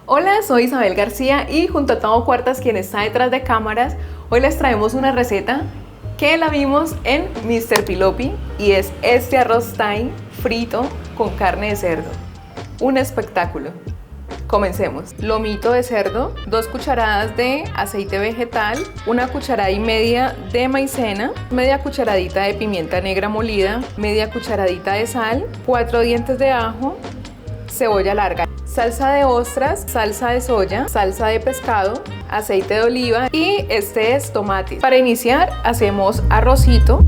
Hola, soy Isabel García y junto a Tamo Cuartas, quien está detrás de cámaras, hoy les traemos una receta que la vimos en Mr. Pilopi y es este arroz Thai frito con carne de cerdo. Un espectáculo. Comencemos. Lomito de cerdo, 2 cucharadas de aceite vegetal, 1 cucharada y media de maicena, media cucharadita de pimienta negra molida, media cucharadita de sal, 4 dientes de ajo, cebolla larga, salsa de ostras, salsa de soya, salsa de pescado, aceite de oliva y este es tomate. Para iniciar hacemos arrocito.